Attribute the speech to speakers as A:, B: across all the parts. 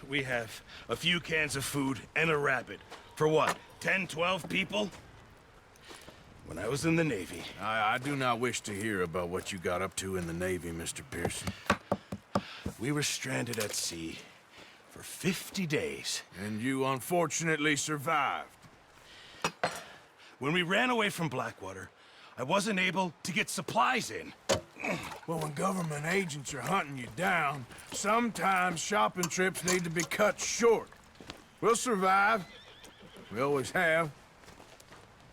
A: we have a few cans of food and a rabbit. For what, 10, 12 people? When I was in the Navy...
B: I do not wish to hear about what you got up to in the Navy, Mr. Pearson.
A: We were stranded at sea for 50 days.
B: And you unfortunately survived.
A: When we ran away from Blackwater, I wasn't able to get supplies in.
B: Well, when government agents are hunting you down, sometimes shopping trips need to be cut short. We'll survive. We always have.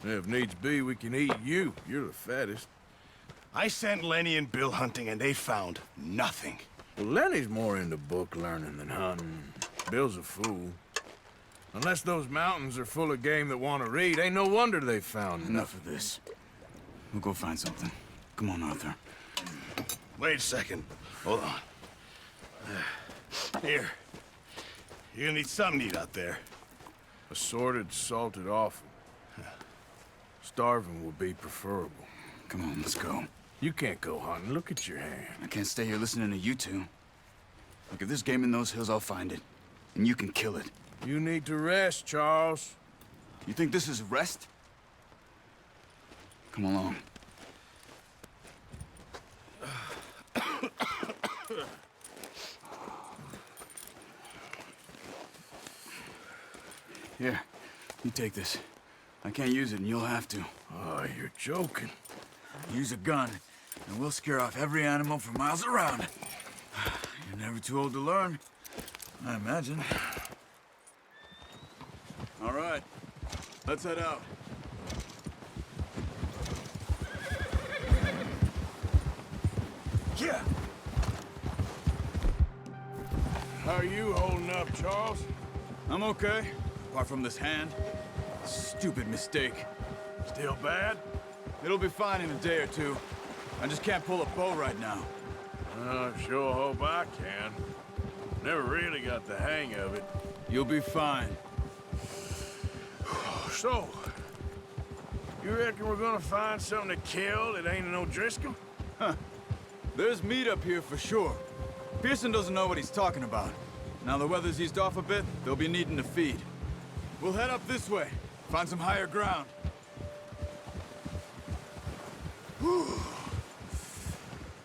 B: If needs be, we can eat you. You're the fattest.
A: I sent Lenny and Bill hunting, and they found nothing.
B: Well, Lenny's more into book learning than hunting. Bill's a fool. Unless those mountains are full of game that want to read, ain't no wonder they found
C: Enough of this. We'll go find something. Come on, Arthur.
A: Wait a second. Hold on. Here. You're gonna need something to eat out there.
B: Assorted, salted offal. Starving will be preferable.
C: Come on, let's go.
B: You can't go hunting. Look at your hand.
C: I can't stay here listening to you two. Look, if there's game in those hills, I'll find it. And you can kill it.
B: You need to rest, Charles.
C: You think this is rest? Come along. Here, you take this. I can't use it, and you'll have to.
B: Oh, you're joking.
C: Use a gun, and we'll scare off every animal for miles around. You're never too old to learn, I imagine. All right, let's head out.
A: Yeah.
B: How are you holding up, Charles?
C: I'm okay, apart from this hand. Stupid mistake.
B: Still bad?
C: It'll be fine in a day or two. I just can't pull a bow right now.
B: I sure hope I can. Never really got the hang of it.
C: You'll be fine.
B: So, you reckon we're gonna find something to kill that ain't no Driscoll?
C: Huh. There's meat up here for sure. Pearson doesn't know what he's talking about. Now the weather's eased off a bit, they'll be needing to feed. We'll head up this way, find some higher ground.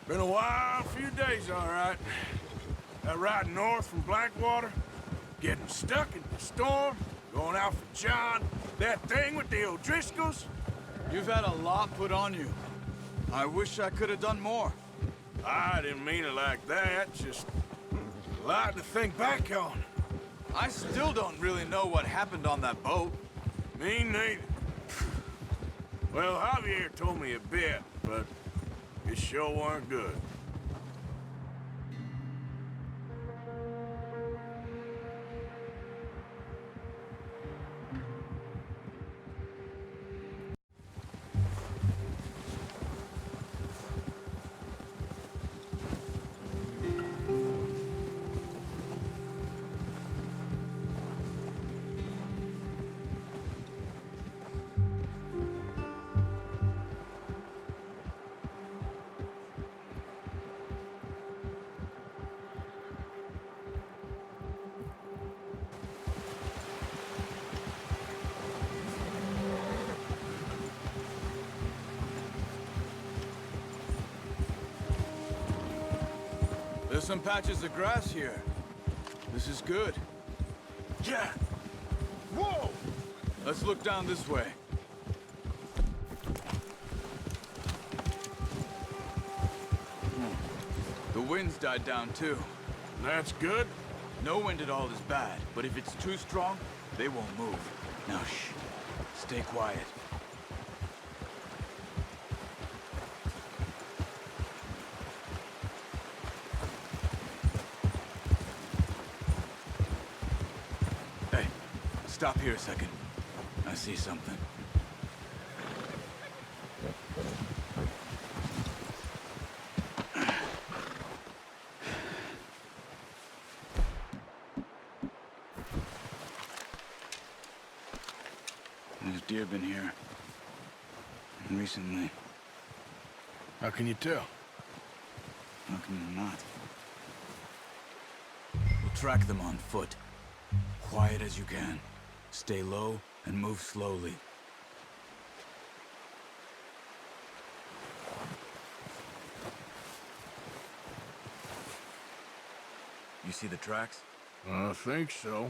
B: Been a wild few days, all right. That ride north from Blackwater, getting stuck in the storm, going out for John, that thing with the O'Driscolls.
C: You've had a lot put on you. I wish I could have done more.
B: I didn't mean it like that, just a lot to think back on.
C: I still don't really know what happened on that boat.
B: Me neither. Well, Javier told me a bit, but it sure weren't good.
C: There's some patches of grass here. This is good.
B: Yeah. Whoa!
C: Let's look down this way. The wind's died down too.
B: That's good.
C: No wind at all is bad, but if it's too strong, they won't move. Now shh. Stay quiet. Hey, stop here a second. I see something. There's deer been here. And recently.
B: How can you tell?
C: How can you not? track them on foot. Quiet as you can. Stay low and move slowly. You see the tracks?
B: I think so.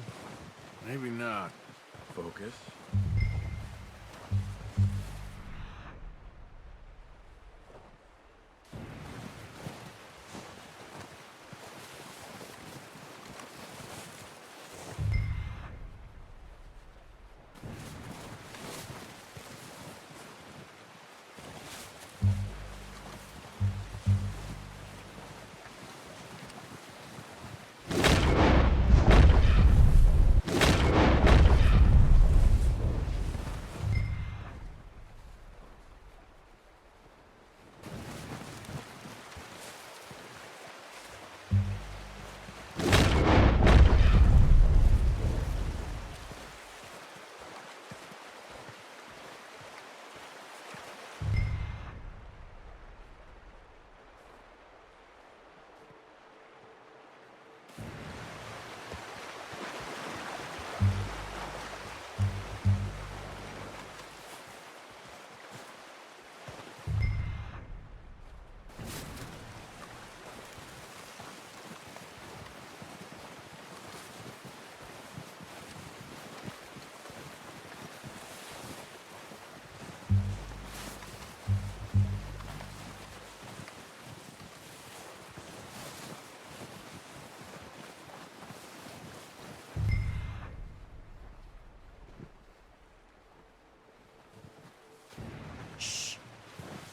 B: Maybe not.
C: Focus.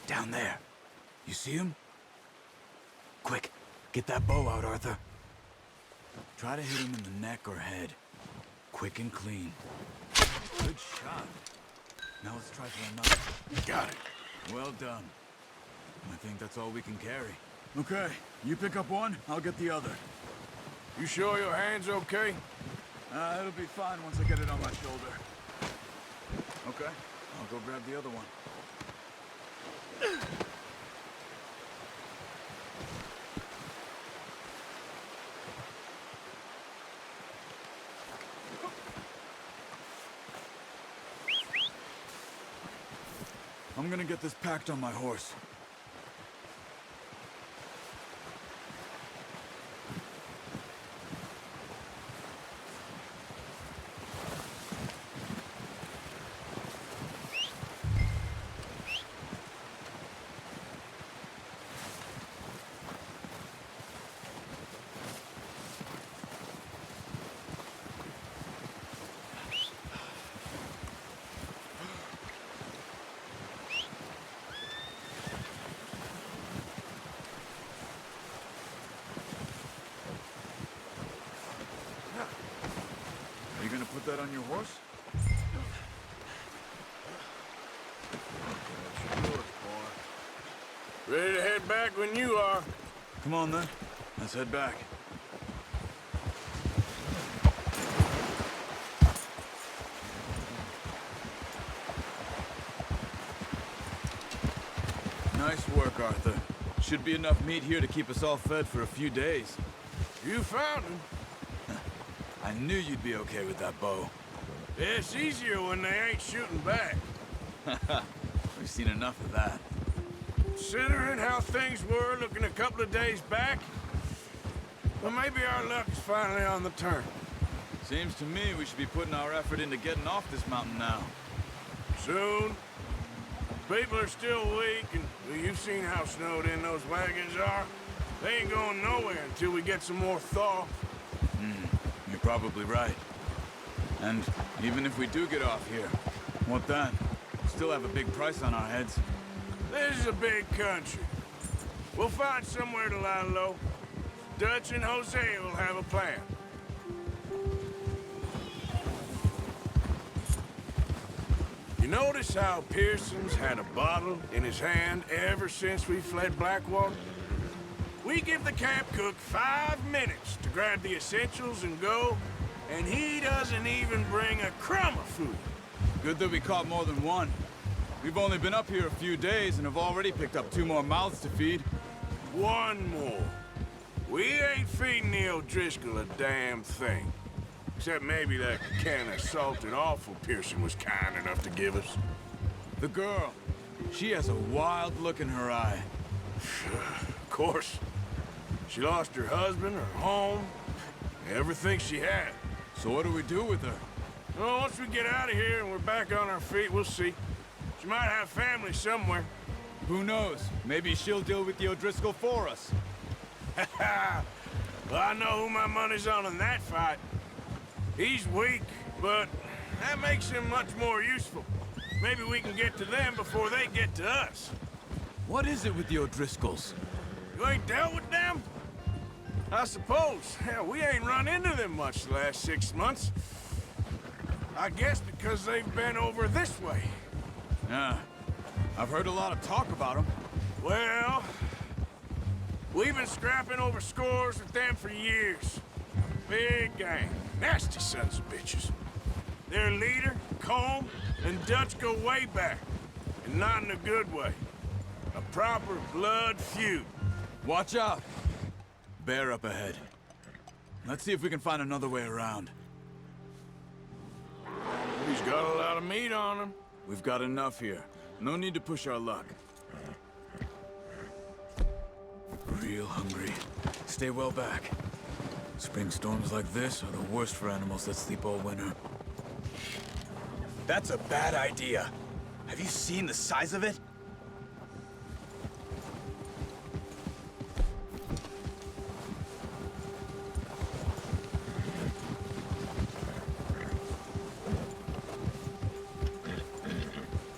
C: Down there. You see him? Quick, get that bow out, Arthur. Try to hit him in the neck or head. Quick and clean. Good shot. Now let's try for another.
B: Got it.
C: Well done. I think that's all we can carry. Okay, you pick up one, I'll get the other.
B: You sure your hand's okay?
C: It'll be fine once I get it on my shoulder. Okay, I'll go grab the other one. I'm gonna get this packed on my horse. Are you gonna put that on your horse?
B: Ready to head back when you are.
C: Come on then, let's head back. Nice work, Arthur. Should be enough meat here to keep us all fed for a few days.
B: You found him.
C: I knew you'd be okay with that bow.
B: It's easier when they ain't shooting back.
C: We've seen enough of that.
B: Considering how things were looking a couple of days back, well, maybe our luck is finally on the turn.
C: Seems to me we should be putting our effort into getting off this mountain now.
B: Soon. People are still weak, and well, you've seen how snowed in those wagons are. They ain't going nowhere until we get some more thaw.
C: You're probably right. And even if we do get off here, what then? We still have a big price on our heads.
B: This is a big country. We'll find somewhere to lie low. Dutch and Jose will have a plan. You notice how Pearson's had a bottle in his hand ever since we fled Blackwater? We give the camp cook 5 minutes to grab the essentials and go, and he doesn't even bring a crumb of food.
C: Good that we caught more than one. We've only been up here a few days and have already picked up 2 more mouths to feed.
B: One more. We ain't feeding the O'Driscoll a damn thing. Except maybe that can of salted offal Pearson was kind enough to give us.
C: The girl. She has a wild look in her eye.
B: Of course. She lost her husband, her home, everything she had.
C: So what do we do with her?
B: Well, once we get out of here and we're back on our feet, we'll see. She might have family somewhere.
C: Who knows? Maybe she'll deal with the O'Driscoll for us.
B: Well, I know who my money's on in that fight. He's weak, but that makes him much more useful. Maybe we can get to them before they get to us.
C: What is it with the O'Driscolls?
B: You ain't dealt with them? I suppose. Hell, we ain't run into them much the last 6 months. I guess because they've been over this way.
C: Yeah. I've heard a lot of talk about them.
B: Well, we've been scrapping over scores with them for years. Big gang. Nasty sons of bitches. Their leader, Combe, and Dutch go way back. And not in a good way. A proper blood feud.
C: Watch out! Bear up ahead. Let's see if we can find another way around.
B: He's got a lot of meat on him.
C: We've got enough here. No need to push our luck. Real hungry. Stay well back. Spring storms like this are the worst for animals that sleep all winter.
D: That's a bad idea. Have you seen the size of it?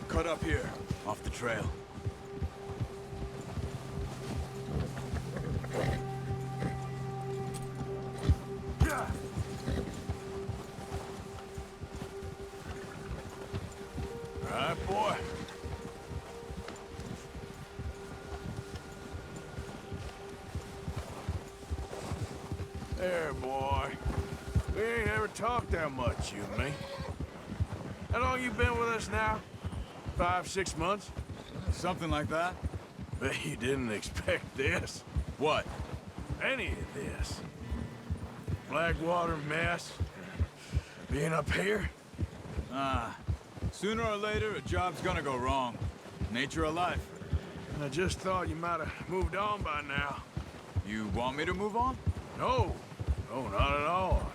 C: Cut up here, off the trail.
B: All right, boy. There, boy. We ain't ever talked that much, you and me. How long you been with us now? 5, 6 months?
C: Something like that?
B: Bet you didn't expect this.
C: What?
B: Any of this. Blackwater mess. Being up here?
C: Sooner or later, a job's gonna go wrong. Nature of life.
B: I just thought you might have moved on by now.
C: You want me to move on?
B: No. No, not at all.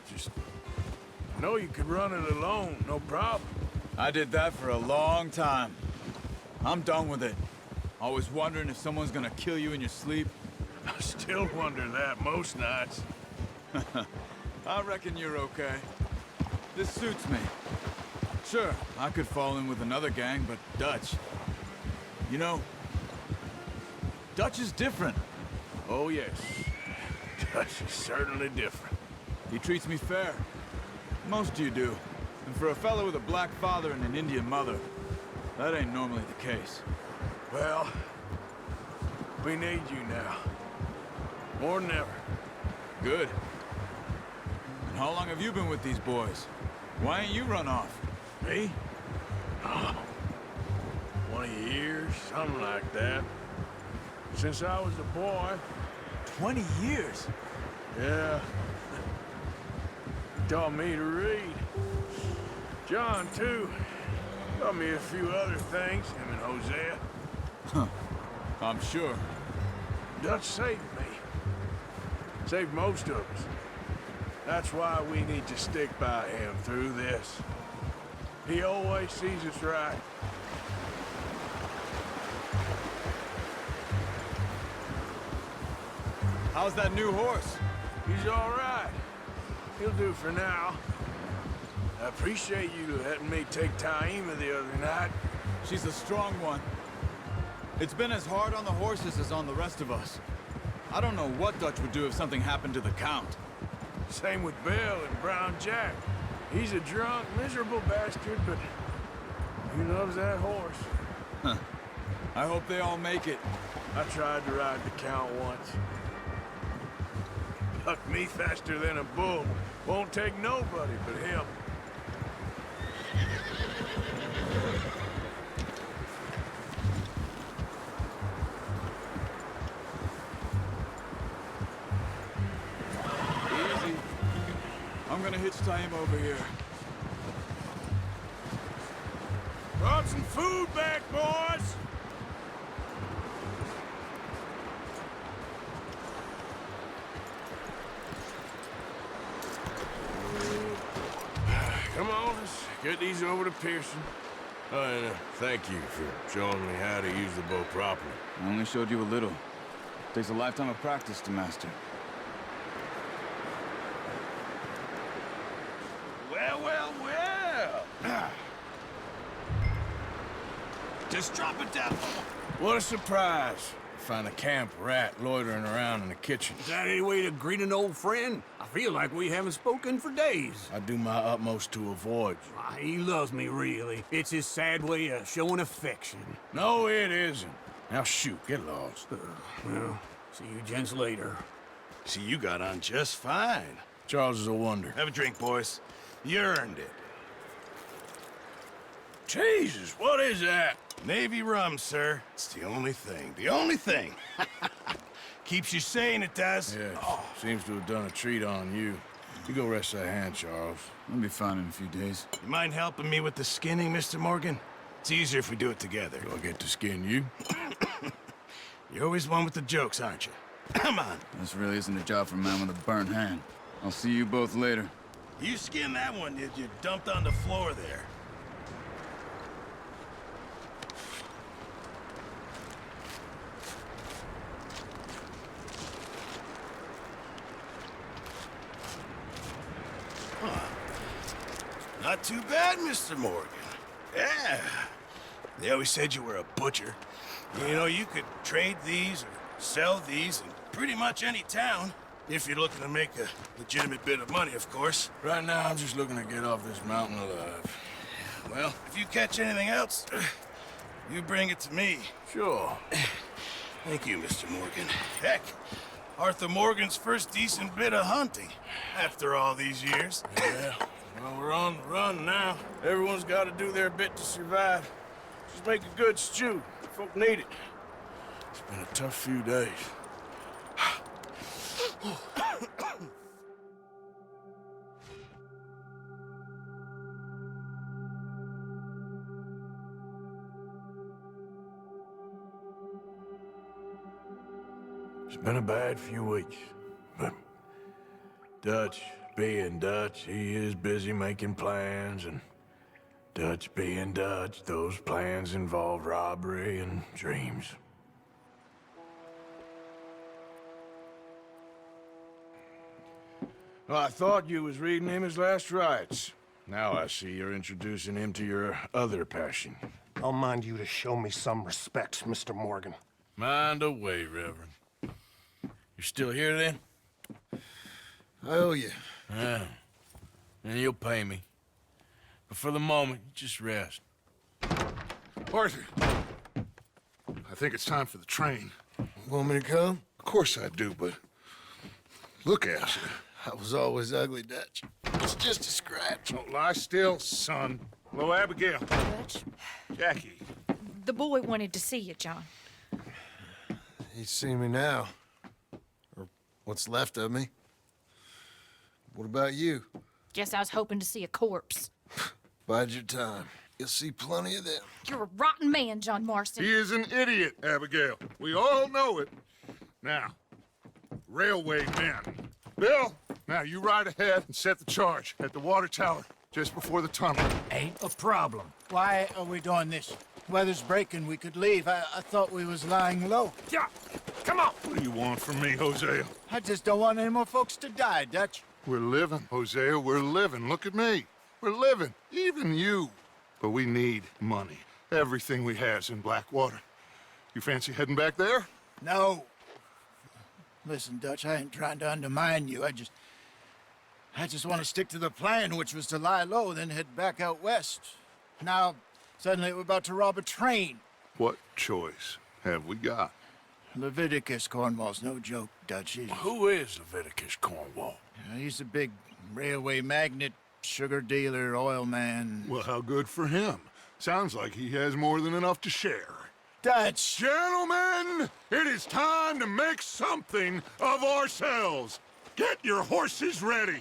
B: I know you could run it alone, no problem.
C: I did that for a long time. I'm done with it. Always wondering if someone's gonna kill you in your sleep.
B: I still wonder that most nights.
C: I reckon you're okay. This suits me. Sure, I could fall in with another gang, but Dutch... You know, Dutch is different.
B: Oh, yes. Dutch is certainly different.
C: He treats me fair. Most of you do. And for a fellow with a black father and an Indian mother, that ain't normally the case.
B: Well, we need you now. More than ever.
C: Good. And how long have you been with these boys? Why ain't you run off?
B: Me? Oh, 20 years, something like that. Since I was a boy.
C: 20 years?
B: Yeah. Taught me to read. John, too. Taught me a few other things, him and Hosea.
C: Huh. I'm sure.
B: Dutch saved me. Saved most of us. That's why we need to stick by him through this. He always sees us right.
C: How's that new horse?
B: He's all right. He'll do for now. I appreciate you letting me take Taima the other night.
C: She's a strong one. It's been as hard on the horses as on the rest of us. I don't know what Dutch would do if something happened to the Count.
B: Same with Bill and Brown Jack. He's a drunk, miserable bastard, but he loves that horse.
C: Huh. I hope they all make it.
B: I tried to ride the Count once. Bucked me faster than a bull. Won't take nobody but him.
C: gonna hitch tie him over here.
B: Brought some food back, boys! Come on, let's get these over to Pearson. Oh, and thank you for showing me how to use the bow properly.
C: I only showed you a little. Takes a lifetime of practice to master.
A: Well, well, well. Just drop it down.
B: What a surprise. Find a camp rat loitering around in the kitchen.
E: Is that any way to greet an old friend? I feel like we haven't spoken for days.
B: I do my utmost to avoid you.
E: Ah, he loves me, really. It's his sad way of showing affection.
B: No, it isn't. Now shoot, get lost.
E: Well, see you gents later.
A: See, you got on just fine.
B: Charles is a wonder.
A: Have a drink, boys. You earned it.
B: Jesus, what is that?
A: Navy rum, sir. It's the only thing. The only thing. Keeps you sane, it does.
B: Yes, seems to have done a treat on you. You go rest that hand, Charles.
C: I'll be fine in a few days.
A: You mind helping me with the skinning, Mr. Morgan? It's easier if we do it together.
B: Do I get to skin you?
A: You're always one with the jokes, aren't you? Come on.
C: This really isn't a job for a man with a burnt hand. I'll see you both later.
A: You skinned that one you dumped on the floor there. Not too bad, Mr. Morgan. Yeah. They always said you were a butcher. You know, you could trade these or sell these in pretty much any town. If you're looking to make a legitimate bit of money, of course.
B: Right now, I'm just looking to get off this mountain alive.
A: Well, if you catch anything else, you bring it to me.
B: Sure.
A: Thank you, Mr. Morgan. Heck, Arthur Morgan's first decent bit of hunting after all these years.
B: Yeah. Well, we're on the run now. Everyone's got to do their bit to survive. Just make a good stew. Folk need it. It's been a tough few days. It's been a bad few weeks, but Dutch being Dutch, he is busy making plans, and Dutch being Dutch, those plans involve robbery and dreams. Well, I thought you was reading him his last rites. Now I see you're introducing him to your other passion.
F: I'll mind you to show me some respect, Mr. Morgan.
B: Mind away, Reverend. You're still here, then?
G: I owe you.
B: Yeah. And you'll pay me. But for the moment, just rest.
H: Arthur, I think it's time for the train.
G: Want me to come?
H: Of course I do, but look at you.
G: I was always ugly, Dutch. It's just a scratch.
H: Don't lie still, son. Hello, Abigail.
I: Dutch,
H: Jackie.
I: the boy wanted to see you, John.
G: He's seen me now. Or what's left of me. What about you?
I: Guess I was hoping to see a corpse.
G: Bide your time. You'll see plenty of them.
I: You're a rotten man, John Marston.
H: He is an idiot, Abigail. We all know it. Now, railway men. Bill, now you ride ahead and set the charge at the water tower just before the tunnel.
J: Ain't a problem. Why are we doing this? Weather's breaking. We could leave. I thought we was lying low.
H: Yeah, come on. What do you want from me, Hosea?
J: I just don't want any more folks to die, Dutch.
H: We're living, Hosea. We're living. Look at me. We're living. Even you. But we need money. Everything we has in Blackwater. You fancy heading back there?
J: No. Listen, Dutch, I ain't trying to undermine you. I just want to stick to the plan, which was to lie low, then head back out west. Now, suddenly we're about to rob a train.
H: What choice have we got?
J: Leviticus Cornwall's no joke, Dutch.
B: Who is Leviticus Cornwall?
J: He's a big railway magnate, sugar dealer, oil man.
H: Well, how good for him. Sounds like he has more than enough to share.
J: Dutch!
H: Gentlemen, it is time to make something of ourselves. Get your horses ready.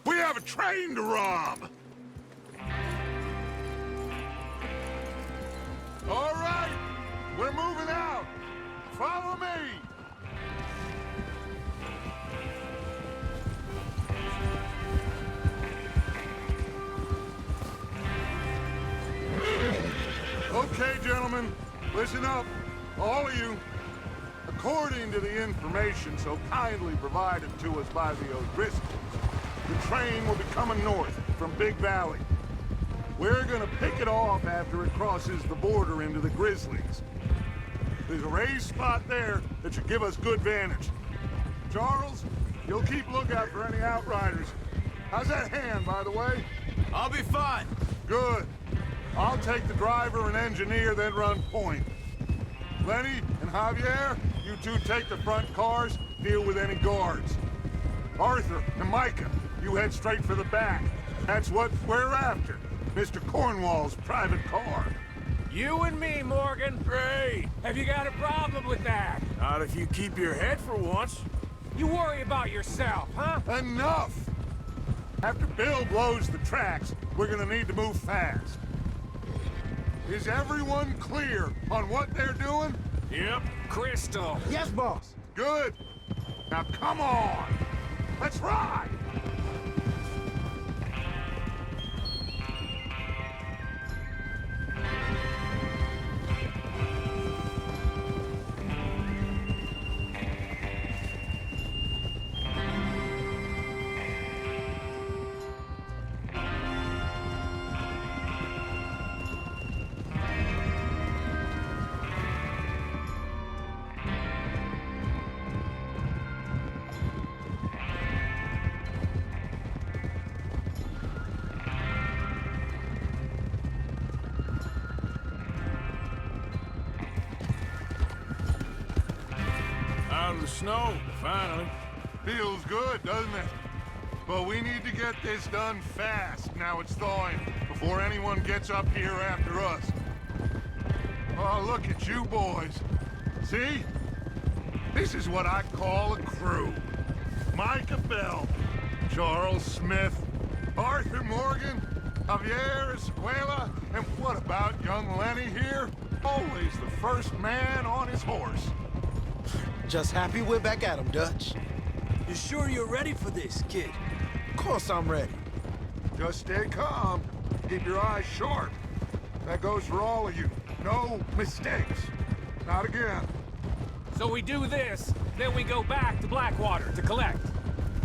H: We have a train to rob! All right, we're moving out. Follow me. Okay, gentlemen, listen up, all of you. According to the information so kindly provided to us by the O'Driscolls, the train will be coming north from Big Valley. We're gonna pick it off after it crosses the border into the Grizzlies. There's a raised spot there that should give us good vantage. Charles, you'll keep lookout for any outriders. How's that hand, by the way?
C: I'll be fine.
H: Good. I'll take the driver and engineer, then run point. Lenny and Javier, you two take the front cars, deal with any guards. Arthur and Micah, you head straight for the back. That's what we're after. Mr. Cornwall's private car.
B: You and me, Morgan. Great.
E: Have you got a problem with that?
B: Not if you keep your head for once.
E: You worry about yourself, huh?
H: Enough! After Bill blows the tracks, we're gonna need to move fast. Is everyone clear on what they're doing?
B: Yep.
E: Crystal.
J: Yes, boss.
H: Good. Now come on! Let's ride!
B: Out of the snow, finally.
H: Feels good, doesn't it? But we need to get this done fast, now it's thawing, before anyone gets up here after us. Oh, look at you boys. See? This is what I call a crew. Micah Bell, Charles Smith, Arthur Morgan, Javier Escuela, and what about young Lenny here? Always the first man on his horse.
K: Just happy we're back at 'em, Dutch.
C: You sure you're ready for this, kid?
K: Of course I'm ready.
H: Just stay calm. Keep your eyes sharp. That goes for all of you. No mistakes. Not again.
E: So we do this, then we go back to Blackwater to collect.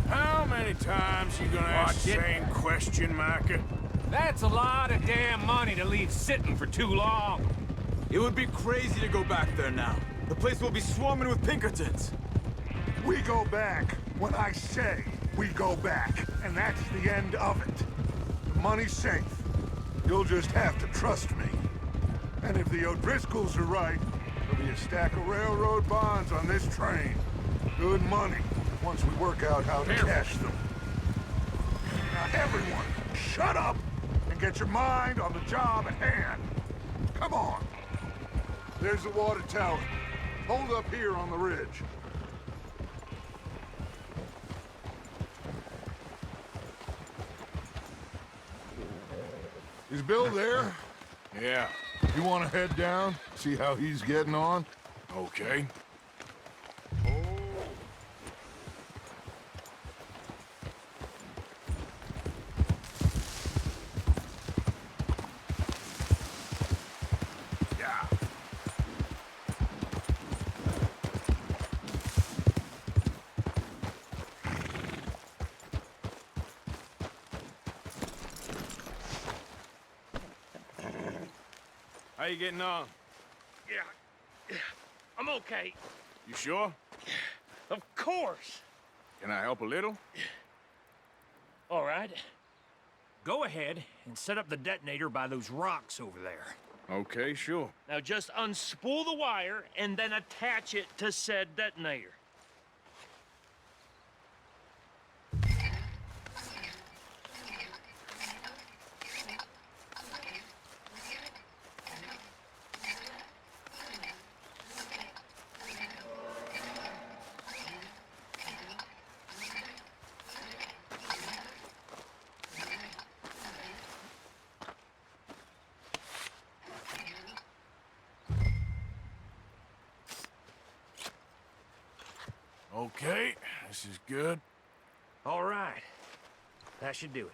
B: How many times you gonna ask the same question, Micah?
E: That's a lot of damn money to leave sitting for too long.
C: It would be crazy to go back there now. The place will be swarming with Pinkertons.
H: We go back when I say we go back, and that's the end of it. The money's safe. You'll just have to trust me. And if the O'Driscolls are right, there'll be a stack of railroad bonds on this train. Good money, once we work out how to cash them. Now everyone, shut up and get your mind on the job at hand. Come on. There's the water tower. Hold up here on the ridge. Is Bill there?
B: Yeah.
H: You want to head down, see how he's getting on?
B: Okay. How you getting on?
L: Yeah, I'm okay.
B: You sure?
L: Of course.
B: Can I help a little?
L: All right. Go ahead and set up the detonator by those rocks over there.
B: Okay, sure.
L: Now just unspool the wire and then attach it to said detonator.
B: Okay, this is good.
L: All right. That should do it.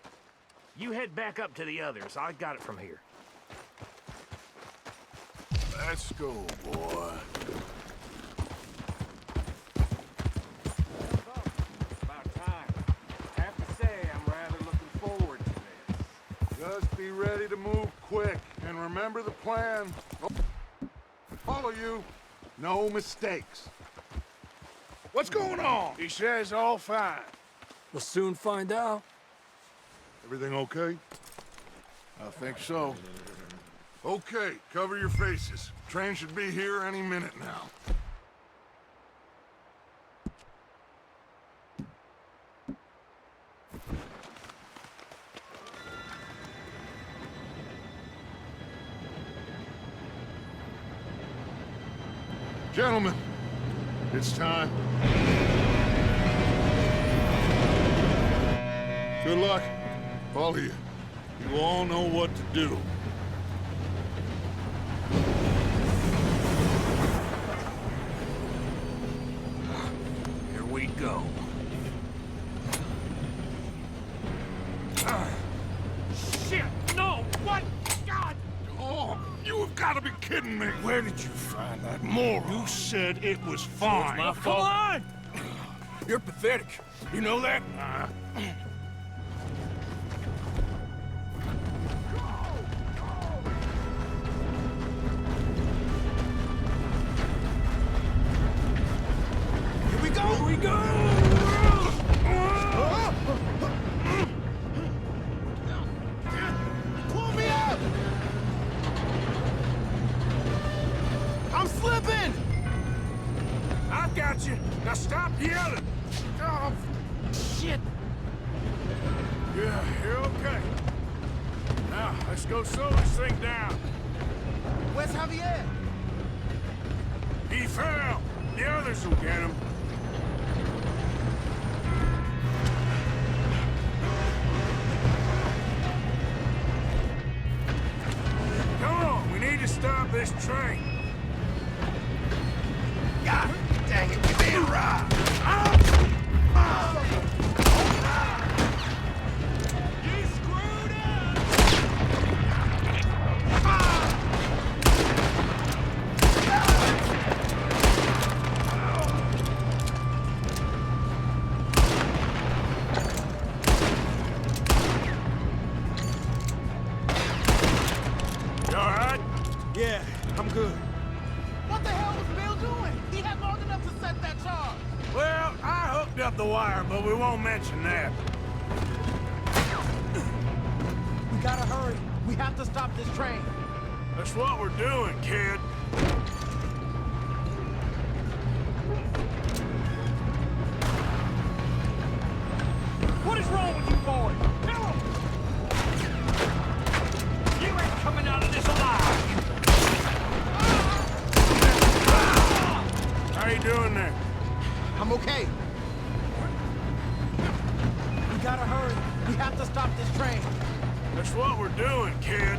L: You head back up to the others. I got it from here.
B: Let's go, boy.
E: About time. I have to say, I'm rather looking forward to this.
H: Just be ready to move quick, and remember the plan. All of you, no mistakes.
B: What's going on? He says all fine.
E: We'll soon find out.
H: Everything okay?
B: I think so.
H: Okay, cover your faces. Train should be here any minute now. Gentlemen, it's time. Good luck, all of you. You all know what to do.
L: Here we go. Shit! No! What? God!
H: Oh, you have got to be kidding me.
B: Where did you find that moron?
H: You said it was fine.
B: My fault. Come on! You're pathetic. You know that?
J: Here we go!
B: Here we go!
J: Pull me up! I'm slipping!
B: I got you. Now stop yelling. Oh,
J: Shit!
B: yeah, you're okay. Now, let's go slow this thing down.
J: Where's Javier?
B: He fell. The others will get him. Come on, we need to stop this train.
A: God dang it, you're being robbed!
J: You screwed up!
B: You all right?
K: Yeah, I'm good.
J: What the hell was Bill doing? He had long enough to set that charge.
B: Well, I hooked up the wire, but we won't mention that.
J: We gotta hurry. We have to stop this train.
B: That's what we're doing, kid.
L: What is wrong with you boys? Kill 'em! You ain't coming out of this alive!
B: How you doing there?
J: I'm okay. We gotta hurry. We have to stop this train.
B: That's what we're doing, kid.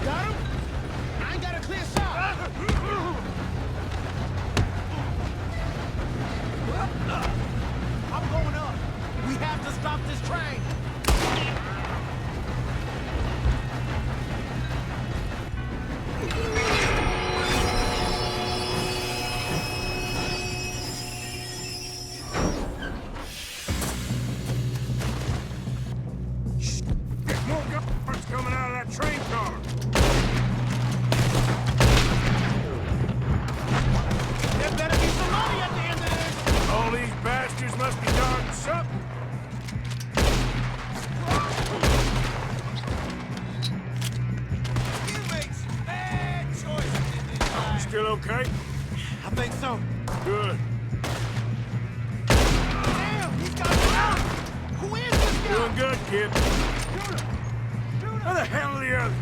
J: Got him? I ain't got a clear shot. I'm going up. We have to stop this train.
B: More guards coming out of that train car.
J: There better be some money at the end of this.
B: All these bastards must be guarding something.
J: You make some bad choices in this life.
B: Still okay?
J: I think so.
B: Good.
J: Damn, he's got me out. Who is this guy?
B: Doing good, kid. Where the hell are the others?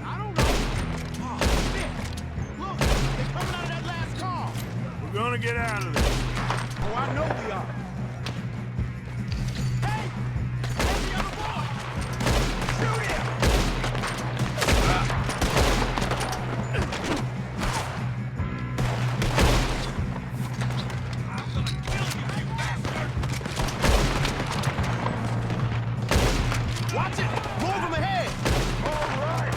J: I don't know. Oh, shit. Look, they're coming out of that last car.
B: We're gonna get out of this.
J: Oh, I know we are. Hey, Watch it! More of them ahead!
H: All right!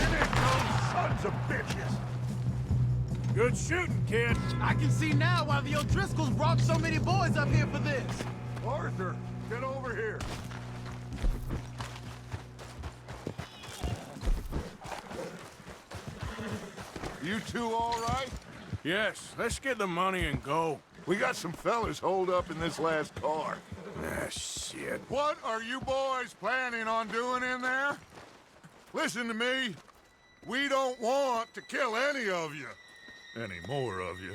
H: In it comes, sons of bitches!
B: Good shooting, kid.
J: I can see now why the O'Driscolls brought so many boys up here for this.
H: Arthur, get over here. You two all right?
B: Yes, let's get the money and go.
H: We got some fellas holed up in this last car.
B: Ah, shit.
H: What are you boys planning on doing in there? Listen to me. We don't want to kill any of you. Any more of you.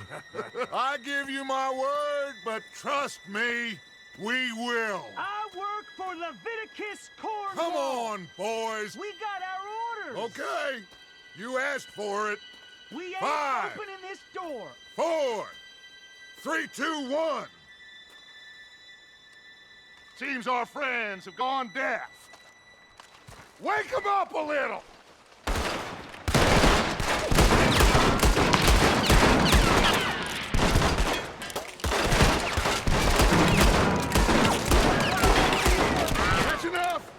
H: I give you my word, but trust me, we will.
L: I work for Leviticus Cornwall.
H: Come on, boys.
L: We got our orders.
H: Okay. You asked for it.
L: We ain't
H: 5,
L: opening this door.
H: 4, 3, 2, 1. Seems our friends have gone deaf. Wake them up a little! That's enough!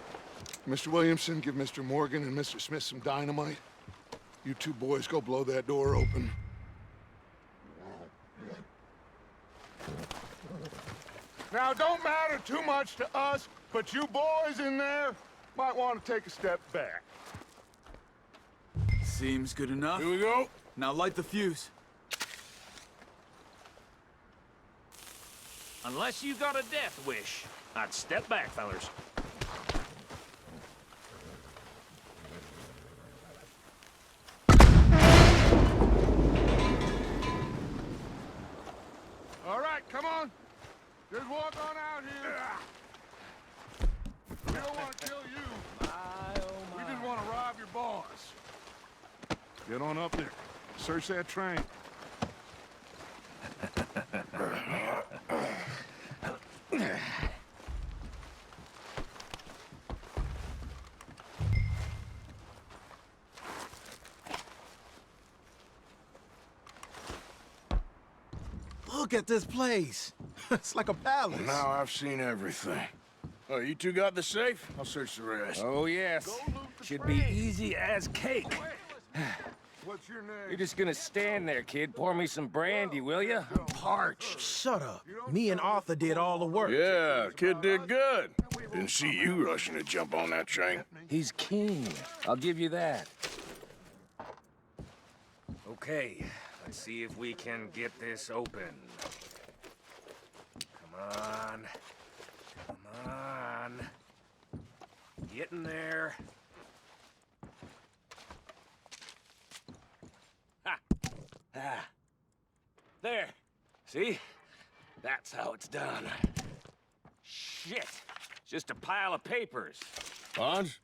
H: Mr. Williamson, give Mr. Morgan and Mr. Smith some dynamite. You two boys go blow that door open. Now, it don't matter too much to us, but you boys in there might want to take a step back.
C: Seems good enough.
B: Here we go.
C: Now light the fuse.
L: Unless you got a death wish, I'd step back, fellers.
H: All right, come on. Just walk on out here. We don't want to kill you. We just want to rob your boss. Get on up there. Search that train.
J: Look at this place. It's like a palace.
B: Now I've seen everything. Oh, you two got the safe? I'll search the rest.
E: Oh, yes. Should be easy as cake.
H: What's your name?
E: You're just gonna stand there, kid. Pour me some brandy, will you? I'm parched.
J: Shut up. Me and Arthur did all the work.
B: Yeah, kid did good. Didn't see you rushing to jump on that train.
E: He's keen. I'll give you that. Okay, let's see if we can get this open. Come on. Come on. Get in there. Ha! Ah. There. See? That's how it's done. Shit. It's just a pile of papers.
B: Bonds?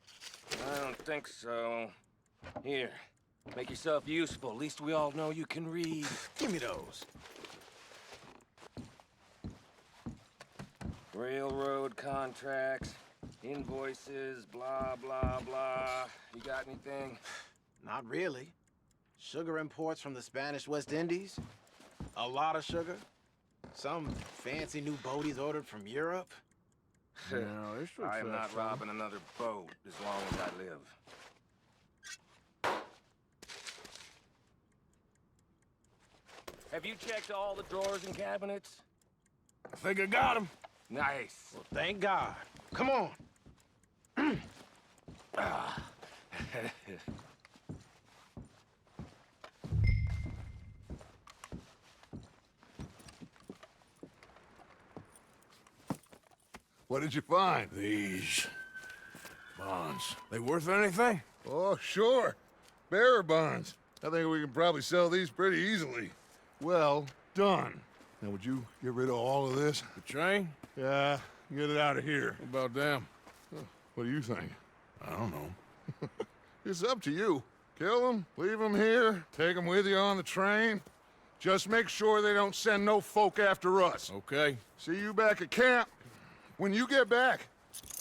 E: I don't think so. Here. Make yourself useful. At least we all know you can read.
J: Give me those.
E: Railroad contracts, invoices, blah, blah, blah. You got anything?
J: Not really. Sugar imports from the Spanish West Indies. A lot of sugar. Some fancy new boat he's ordered from Europe.
E: I am not robbing another boat as long as I live. Have you checked all the drawers and cabinets?
B: I think I got him.
E: Nice.
J: Well, thank God. Come on.
H: What did you find?
B: These bonds. They worth anything?
H: Oh, sure. Bearer bonds. I think we can probably sell these pretty easily. Well done. Now, would you get rid of all of this?
B: The train?
H: Yeah, get it out of here.
B: What about them?
H: What do you think?
B: I don't know.
H: It's up to you. Kill them, leave them here, take them with you on the train. Just make sure they don't send no folk after us.
B: Okay.
H: See you back at camp. When you get back,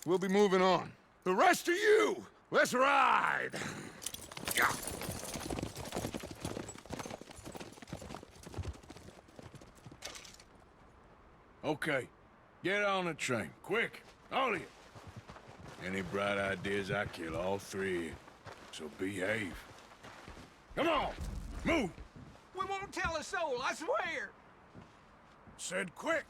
H: we'll be moving on. The rest of you, let's ride! Yeah.
B: Okay. Get on the train. Quick. All of you. Any bright ideas, I kill all three. So behave. Come on, move!
L: We won't tell a soul, I swear!
B: Said quick.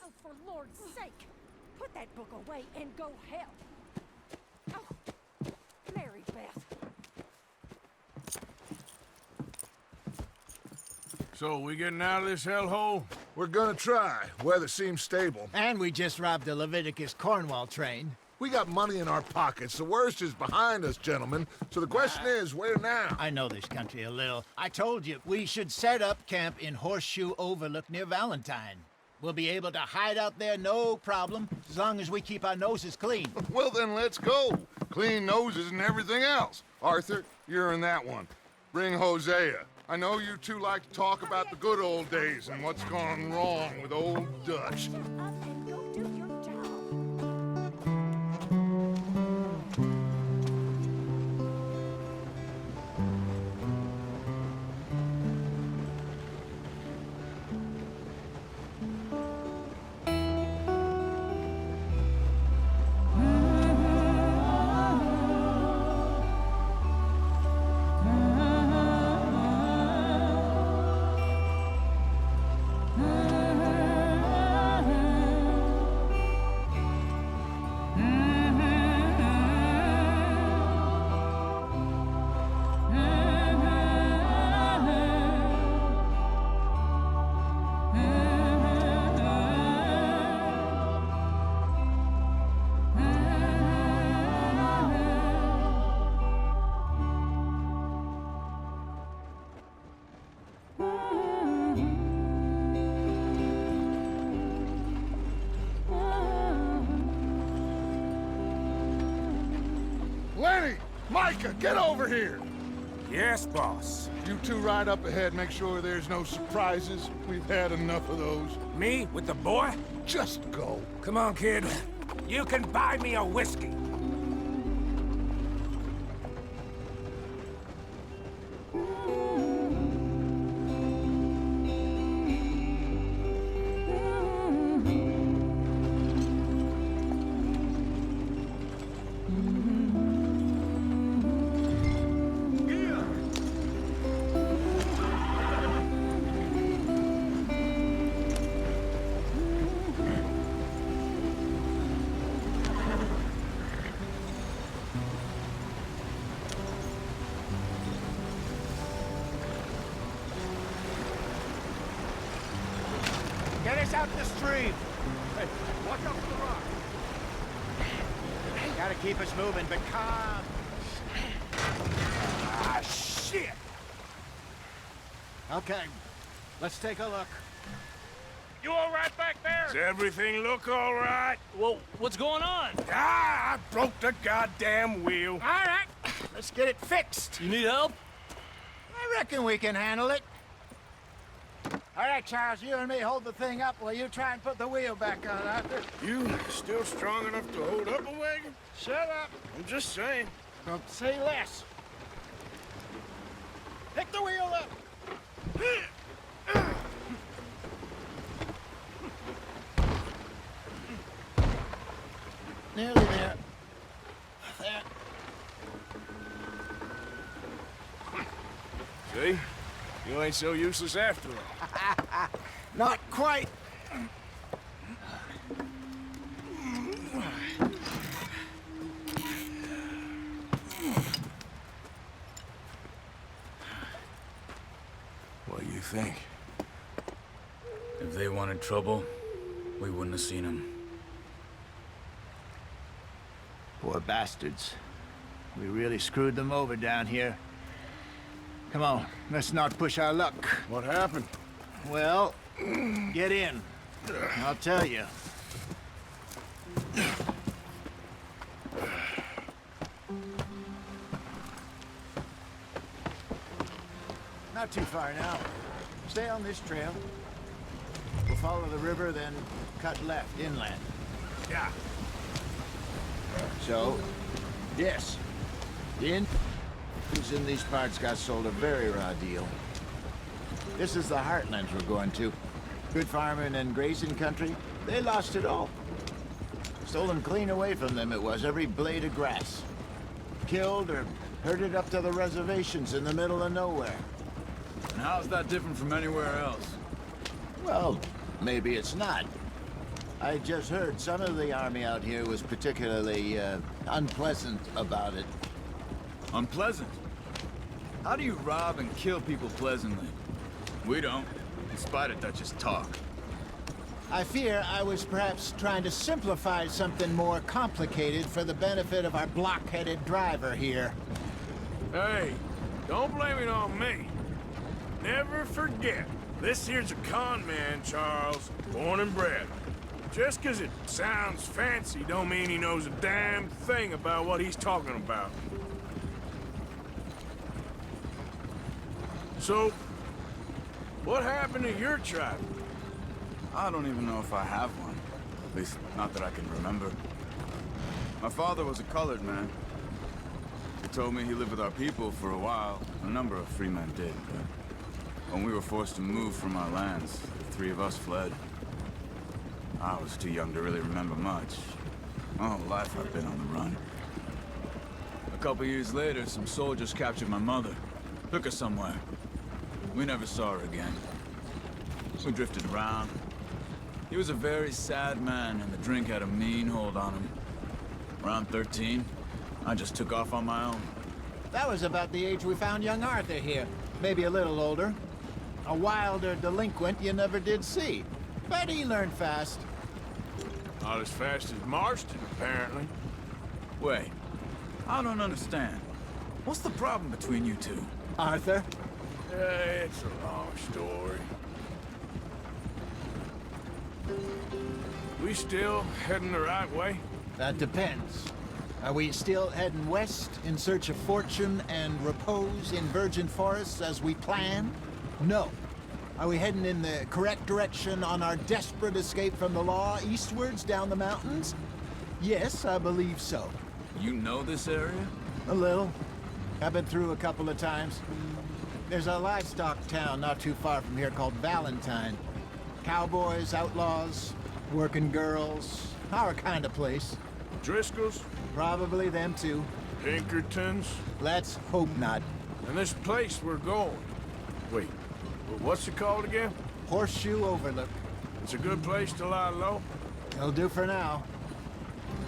M: Oh, for Lord's sake! Put that book away and go help! Oh, Mary Beth.
B: So, we getting out of this hellhole?
H: We're gonna try. Weather seems stable.
J: And we just robbed the Leviticus Cornwall train.
H: We got money in our pockets. The worst is behind us, gentlemen. So the question is, where now?
J: I know this country a little. I told you, we should set up camp in Horseshoe Overlook near Valentine. We'll be able to hide out there, no problem, as long as we keep our noses clean.
H: Well, then let's go. Clean noses and everything else. Arthur, you're in that one. Bring Hosea. I know you two like to talk about the good old days and what's gone wrong with old Dutch.
M: Shut up and go do your job.
H: Lenny! Micah, get over here!
L: Yes, boss.
H: You two ride up ahead, make sure there's no surprises. We've had enough of those.
L: Me with the boy?
H: Just go.
L: Come on, kid. You can buy me a whiskey.
J: Get us out the stream.
L: Hey, watch out for the rock.
J: Gotta keep us moving, but calm.
L: Ah, shit!
J: Okay, let's take a look.
L: You all right back there?
B: Does everything look all right?
E: Well, what's going on?
B: Ah, I broke the goddamn wheel.
J: All right, let's get it fixed.
E: You need help?
J: I reckon we can handle it. All right, Charles, you and me hold the thing up while you try and put the wheel back on, Arthur.
B: You still strong enough to hold up a wagon?
J: Shut up.
B: I'm just saying.
J: Don't say less. Pick the wheel up. Nearly there. There.
B: See? You ain't so useless after all.
J: Not quite.
B: What do you think?
C: If they wanted trouble, we wouldn't have seen them.
J: Poor bastards. We really screwed them over down here. Come on, let's not push our luck.
B: What happened?
J: Well, get in. I'll tell you. Not too far now. Stay on this trail. We'll follow the river, then cut left inland.
B: Yeah.
J: So, yes, the Indians in these parts got sold a very raw deal. This is the heartlands we're going to. Good farming and grazing country, they lost it all. Stolen clean away from them it was, every blade of grass. Killed or herded up to the reservations in the middle of nowhere.
C: And how's that different from anywhere else?
J: Well, maybe it's not. I just heard some of the army out here was particularly, unpleasant about it.
C: Unpleasant? How do you rob and kill people pleasantly? We don't, in spite of Dutch's talk.
J: I fear I was perhaps trying to simplify something more complicated for the benefit of our block-headed driver here.
B: Hey, don't blame it on me. Never forget, this here's a con man, Charles, born and bred. Just 'cause it sounds fancy don't mean he knows a damn thing about what he's talking about. So, what happened to your tribe?
C: I don't even know if I have one. At least, not that I can remember. My father was a colored man. He told me he lived with our people for a while. A number of free men did, but when we were forced to move from our lands, the three of us fled. I was too young to really remember much. My whole life I've been on the run. A couple years later, some soldiers captured my mother. Took her somewhere. We never saw her again. We drifted around. He was a very sad man, and the drink had a mean hold on him. Around 13, I just took off on my own.
J: That was about the age we found young Arthur here. Maybe a little older. A wilder delinquent you never did see. But he learned fast.
B: Not as fast as Marston, apparently.
C: Wait, I don't understand. What's the problem between you two?
J: Arthur?
B: It's a long story. We still heading the right way?
J: That depends. Are we still heading west in search of fortune and repose in virgin forests as we planned? No. Are we heading in the correct direction on our desperate escape from the law eastwards down the mountains? Yes, I believe so.
C: You know this area?
J: A little. I've been through a couple of times. There's a livestock town not too far from here called Valentine. Cowboys, outlaws, working girls, our kind of place.
B: Driscoll's?
J: Probably them too.
B: Pinkertons?
J: Let's hope not.
B: And this place we're going. Wait, what's it called again?
J: Horseshoe Overlook.
B: It's a good place to lie low?
J: It'll do for now.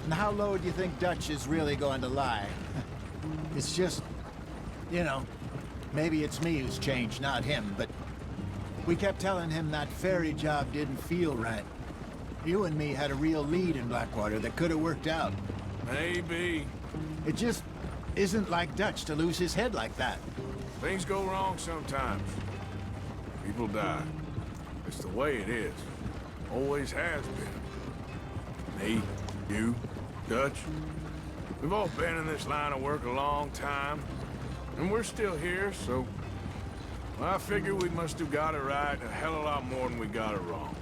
J: And how low do you think Dutch is really going to lie? It's just, you know, maybe it's me who's changed, not him, but we kept telling him that ferry job didn't feel right. You and me had a real lead in Blackwater that could have worked out.
B: Maybe.
J: It just isn't like Dutch to lose his head like that.
B: Things go wrong sometimes. People die. It's the way it is. Always has been. Me, you, Dutch. We've all been in this line of work a long time. And we're still here, so... well, I figure we must have got it right a hell of a lot more than we got it wrong.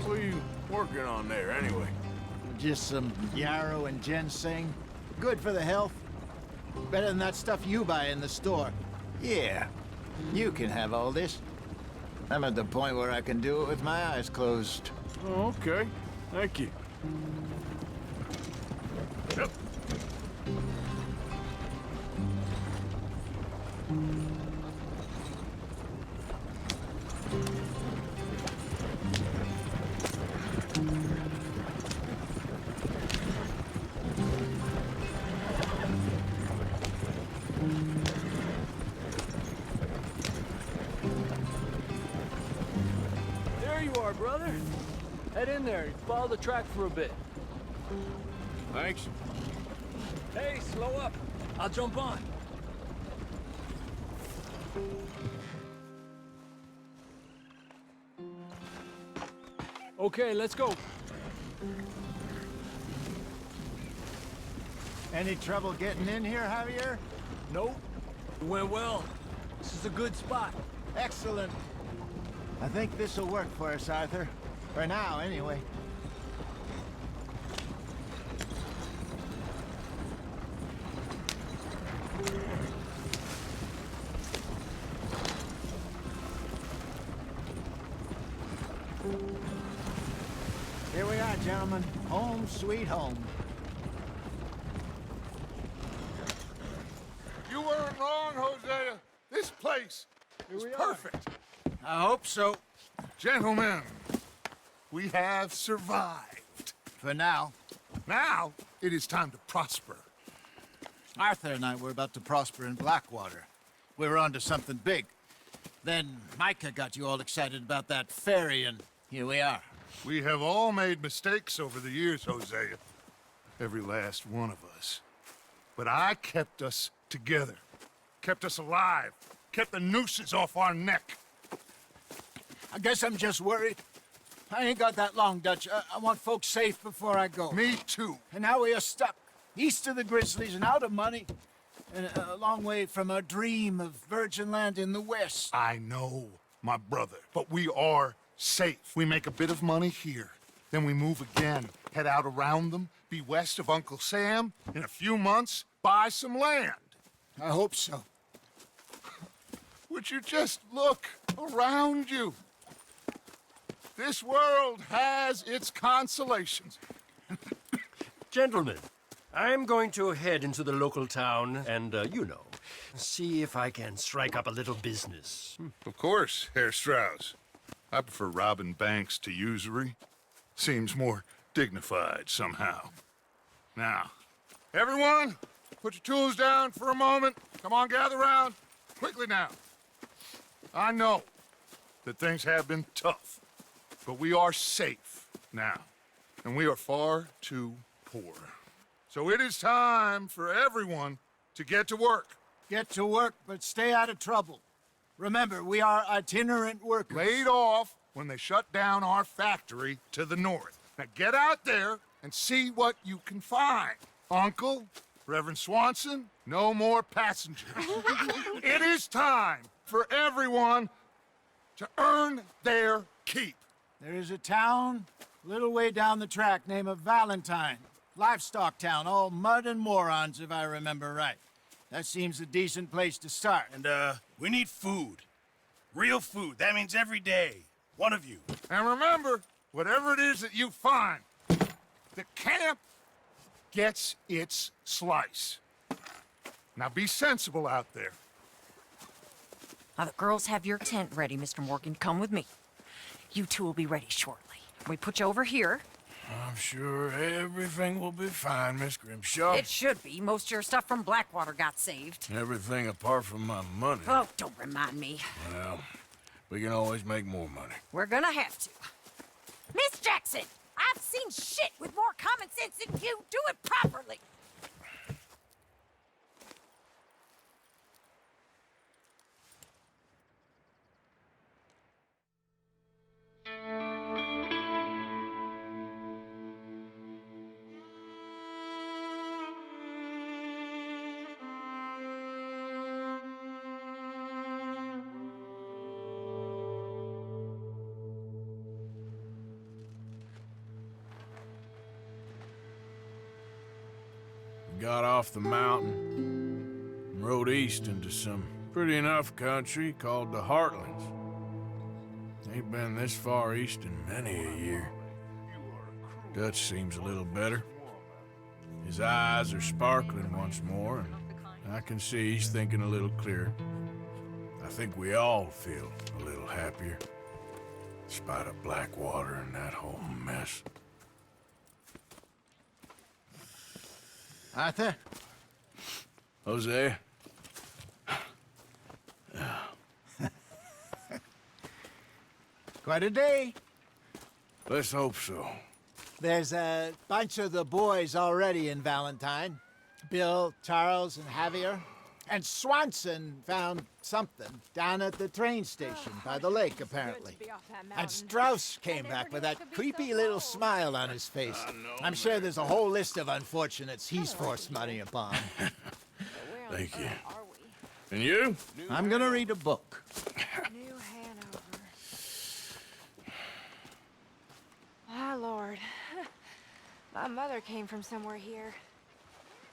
B: What are you working on there, anyway?
J: Just some yarrow and ginseng. Good for the health. Better than that stuff you buy in the store. Yeah, you can have all this. I'm at the point where I can do it with my eyes closed.
B: Oh, okay. Thank you. Yep.
L: brother. Head in there. Follow the track for a bit.
B: Thanks.
L: Hey, slow up. I'll jump on. Okay, let's go.
J: Any trouble getting in here, Javier?
L: Nope. It went well. This is a good spot.
J: Excellent. I think this'll work for us, Arthur. For now, anyway. Here we are, gentlemen. Home sweet home.
H: You weren't wrong, Hosea. This place is perfect.
J: I hope so.
H: Gentlemen, we have survived.
J: For now.
H: Now, it is time to prosper.
J: Arthur and I were about to prosper in Blackwater. We were onto something big. Then Micah got you all excited about that ferry, and here we are.
H: We have all made mistakes over the years, Hosea. Every last one of us. But I kept us together. Kept us alive. Kept the nooses off our neck.
J: I guess I'm just worried. I ain't got that long, Dutch. I want folks safe before I go.
H: Me too.
J: And now we are stuck, east of the Grizzlies and out of money, and a long way from our dream of virgin land in the west.
H: I know, my brother, but we are safe. We make a bit of money here, then we move again, head out around them, be west of Uncle Sam, in a few months, buy some land.
J: I hope so.
H: Would you just look around you? This world has its consolations.
K: Gentlemen, I'm going to head into the local town and, see if I can strike up a little business.
H: Of course, Herr Strauss. I prefer robbing banks to usury. Seems more dignified somehow. Now, everyone, put your tools down for a moment. Come on, gather round. Quickly now. I know that things have been tough, but we are safe now, and we are far too poor. So it is time for everyone to get to work.
J: Get to work, but stay out of trouble. Remember, we are itinerant workers.
H: Laid off when they shut down our factory to the north. Now get out there and see what you can find. Uncle, Reverend Swanson, no more passengers. It is time for everyone to earn their keep.
J: There is a town a little way down the track named Valentine. Livestock town, all mud and morons, if I remember right. That seems a decent place to start.
A: And, we need food. Real food. That means every day. One of you.
H: And remember, whatever it is that you find, the camp gets its slice. Now be sensible out there.
M: Now, the girls have your tent ready, Mr. Morgan. Come with me. You two will be ready shortly. We put you over here.
B: I'm sure everything will be fine, Miss Grimshaw.
M: It should be. Most of your stuff from Blackwater got saved.
B: Everything apart from my money.
M: Oh, don't remind me.
B: Well, we can always make more money.
M: We're gonna have to. Miss Jackson, I've seen shit with more common sense than you. Do it properly.
B: Got off the mountain and rode east into some pretty enough country called the Heartlands. Ain't been this far east in many a year. Dutch seems a little better. His eyes are sparkling once more, and I can see he's thinking a little clearer. I think we all feel a little happier, in spite of Blackwater and that whole mess.
J: Arthur?
B: Jose?
J: Quite a day.
B: Let's hope so.
J: There's a bunch of the boys already in Valentine. Bill, Charles, and Javier. And Swanson found something down at the train station by the lake, apparently. And Strauss came back with that creepy little smile on his face. I'm sure there's a whole list of unfortunates he's forced money upon.
B: Thank you. And you?
J: I'm gonna read a book.
M: New Hanover. Ah, Lord. My mother came from somewhere here.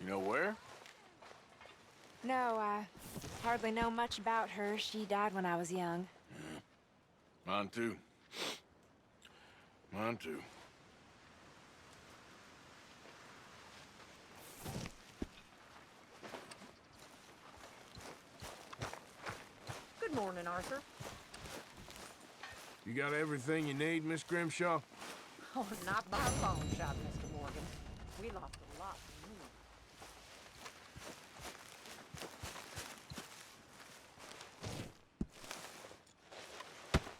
B: You know where?
M: No, I hardly know much about her. She died when I was young.
B: Mine too. Mine too.
M: Good morning, Arthur.
B: You got everything you need, Miss Grimshaw?
M: Oh, not by a long shot, Mr. Morgan. We lost a lot to move.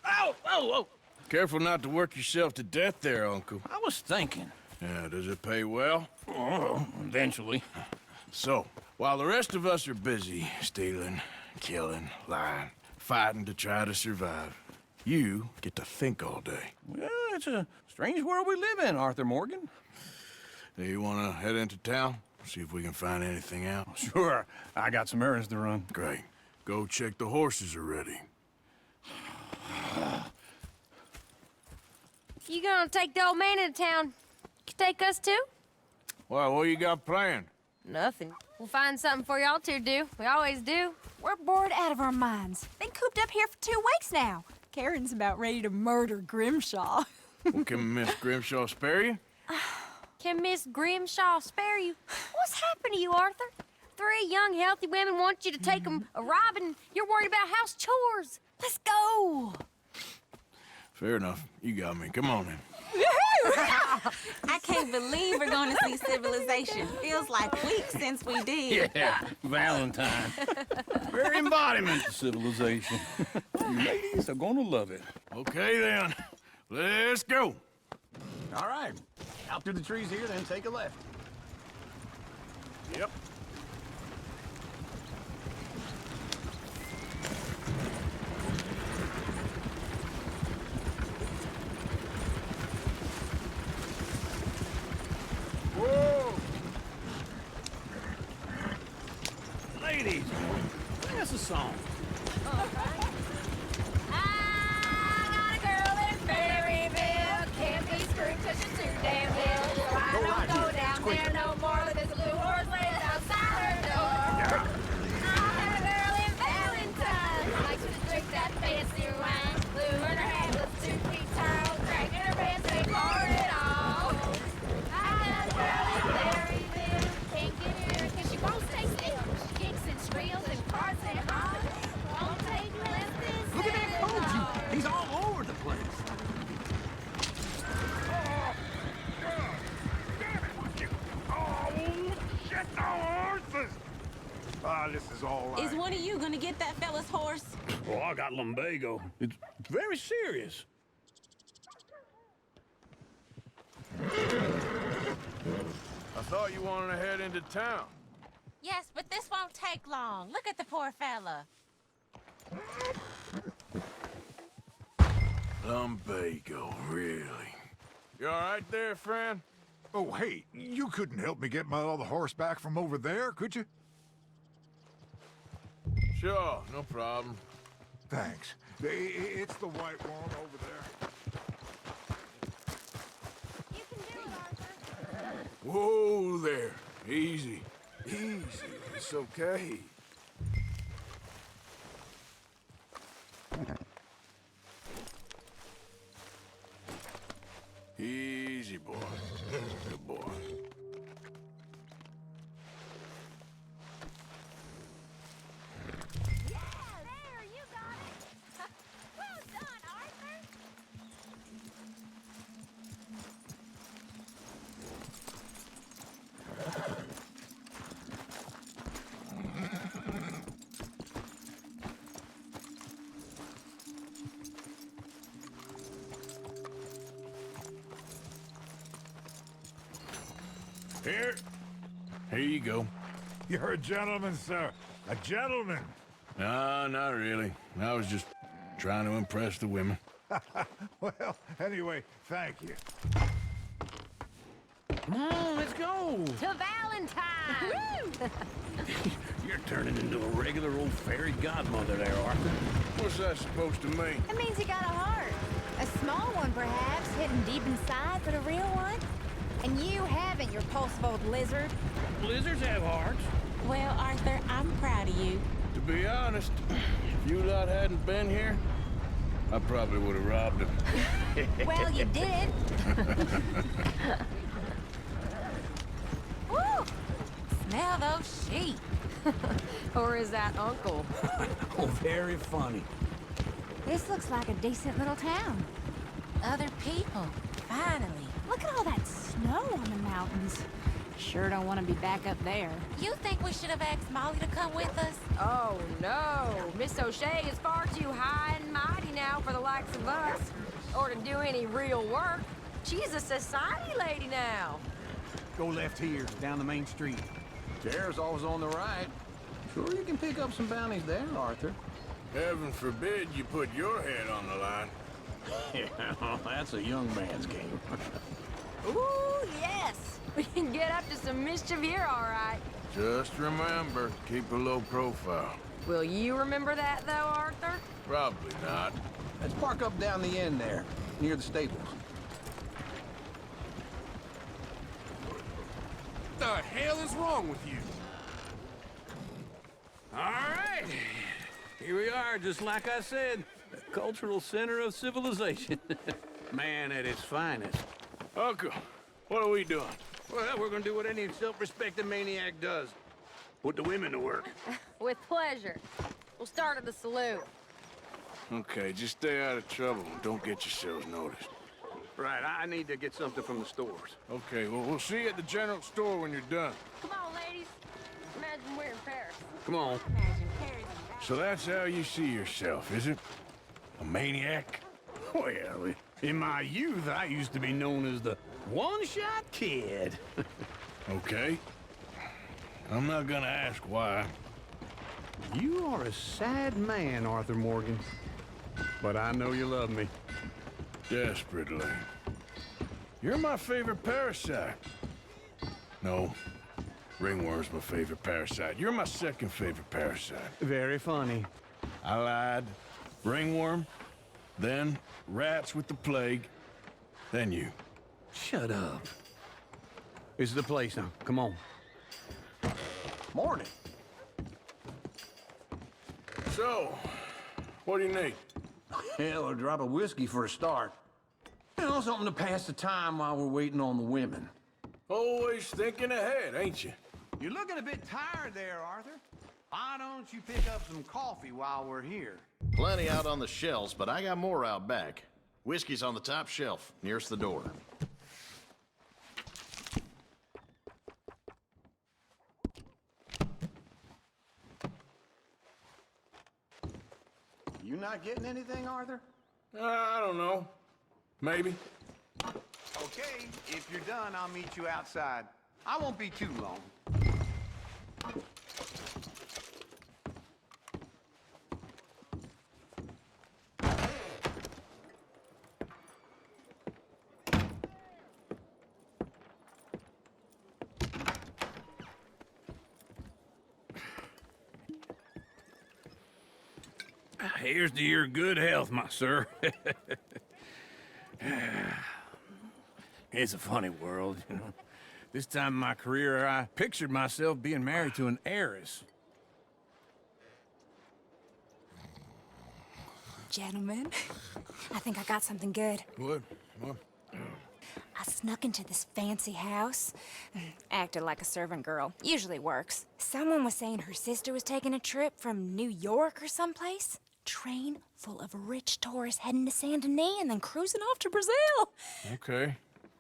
L: Ow! Oh, oh!
B: Careful not to work yourself to death there, Uncle.
L: I was thinking.
B: Yeah, does it pay well?
L: Oh, eventually.
B: So, while the rest of us are busy stealing, killing, lying, fighting to try to survive, you get to think all day.
L: Well, it's a strange world we live in, Arthur Morgan.
B: Do you want to head into town? See if we can find anything out?
L: Sure. I got some errands to run.
B: Great. Go check the horses are ready.
N: You gonna take the old man into town? You take us too?
B: Well, what you got planned?
N: Nothing. We'll find something for y'all two to do. We always do.
O: We're bored out of our minds. Been cooped up here for 2 weeks now. Karen's about ready to murder Grimshaw.
B: Well, can Miss Grimshaw spare you?
N: Can Miss Grimshaw spare you? What's happened to you, Arthur? 3 young, healthy women want you to take them a robbing. You're worried about house chores.
O: Let's go.
B: Fair enough. You got me. Come on in.
O: I can't believe we're going to see civilization. Feels like weeks since we did.
L: Yeah, Valentine. Very embodiment of civilization. You ladies are gonna love it.
B: Okay, then. Let's go.
L: All right. Out through the trees here, then take a left.
B: Yep.
L: Whoa! Ladies, sing us a song.
N: I got a girl in Berryville. Can't be screwed 'cause she's too damn ill. So I don't go down there no more. But there's a blue horse laid outside her door. I had a girl in Valentine. Likes to drink that fancy wine. Blue in her hand with 2 feet tall. Crack in her pants, they pour it all. I got a girl in Berryville. Can't get her 'cause she won't stay still. She kicks and squeals and parts and hollers. Won't take less than
L: Look at that
N: $7.
L: Koji. He's all over the place.
H: This is all right.
O: Is one of you going to get that fella's horse?
L: Oh, I got lumbago. It's very serious.
B: I thought you wanted to head into town.
M: Yes, but this won't take long. Look at the poor fella.
B: Lumbago, really? You all right there, friend?
H: Oh, hey, you couldn't help me get my other horse back from over there, could you?
B: Sure, no problem.
H: Thanks. It's the white one over there.
N: You can do it, Arthur.
B: Whoa there. Easy. Easy. It's okay. Easy, boy. Good boy.
N: Yeah, there, you got it. Well done, Arthur.
B: Here you go.
H: You're a gentleman, sir. A gentleman.
B: No, not really. I was just trying to impress the women.
H: Well, anyway, thank you.
L: Come on, let's go.
N: To Valentine!
L: You're turning into a regular old fairy godmother there, Arthur.
B: What's that supposed to mean?
N: It means you got a heart. A small one, perhaps, hidden deep inside, but a real one. And you haven't, you repulsive old lizard.
L: Lizards have hearts.
O: Well, Arthur, I'm proud of you.
B: To be honest, if you lot hadn't been here, I probably would have robbed him.
N: Well, you did.
M: Woo! Smell those sheep. Or is that Uncle?
L: Oh, very funny.
N: This looks like a decent little town.
M: Other people, finally.
N: Look at all that snow on the mountains. Sure don't want to be back up there.
O: You think we should have asked Molly to come with us?
M: Oh, no. Miss O'Shea is far too high and mighty now for the likes of us. Or to do any real work. She's a society lady now.
L: Go left here, down the main street. Chair's always on the right. Sure you can pick up some bounties there, Arthur.
B: Heaven forbid you put your head on the line.
L: Yeah, that's a young man's game.
M: Ooh, yes. We can get up to some mischief here, all right.
B: Just remember, keep a low profile.
M: Will you remember that, though, Arthur?
B: Probably not.
L: Let's park up down the end there, near the stables.
E: The hell is wrong with you?
L: All right. Here we are, just like I said. The cultural center of civilization. Man at its finest.
B: Uncle, what are we doing?
L: Well, we're gonna do what any self-respecting maniac does. Put the women to work.
M: With pleasure. We'll start at the saloon.
B: Okay, just stay out of trouble and don't get yourselves noticed.
L: Right, I need to get something from the stores.
B: Okay, well, we'll see you at the general store when you're done.
M: Come on, ladies. Imagine we're in Paris.
L: Come on.
M: Imagine Paris.
B: So that's how you see yourself, is it? A maniac?
L: Well, in my youth, I used to be known as the one-shot kid.
B: Okay. I'm not gonna ask why.
L: You are a sad man, Arthur Morgan. But I know you love me.
B: Desperately. You're my favorite parasite. No. Ringworm's my favorite parasite. You're my second favorite parasite.
L: Very funny.
B: I lied. Ringworm, then rats with the plague, then you.
L: Shut up. This is the place now. Come on. Morning.
B: So, what do you need?
L: Hell, a drop of whiskey for a start. You know, something to pass the time while we're waiting on the women.
B: Always thinking ahead, ain't you?
P: You're looking a bit tired there, Arthur. Why don't you pick up some coffee while we're here?
G: Plenty out on the shelves, but I got more out back. Whiskey's on the top shelf, nearest the door.
P: You not getting anything, Arthur?
B: I don't know. Maybe.
P: Okay, if you're done, I'll meet you outside. I won't be too long.
L: Here's to your good health, my sir. It's a funny world, you know. This time in my career, I pictured myself being married to an heiress.
I: Gentlemen, I think I got something good.
B: What?
I: I snuck into this fancy house. Acted like a servant girl. Usually works. Someone was saying her sister was taking a trip from New York or someplace. Train full of rich tourists heading to Saint Denis and then cruising off to Brazil.
B: Okay.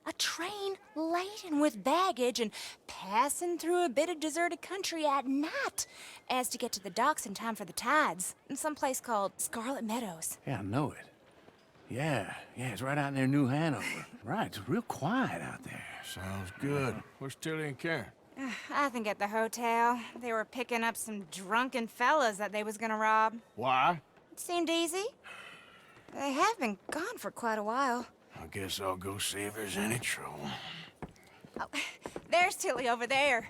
I: A train laden with baggage and passing through a bit of deserted country at night as to get to the docks in time for the tides in some place called Scarlet Meadows.
L: Yeah, I know it. Yeah, it's right out near New Hanover. Right, it's real quiet out there.
B: Sounds good. Where's Tilly and Karen?
I: I think at the hotel. They were picking up some drunken fellas that they was gonna rob.
B: Why?
I: It seemed easy. They have been gone for quite a while.
B: I guess I'll go see if there's any trouble.
I: Oh, there's Tilly over there.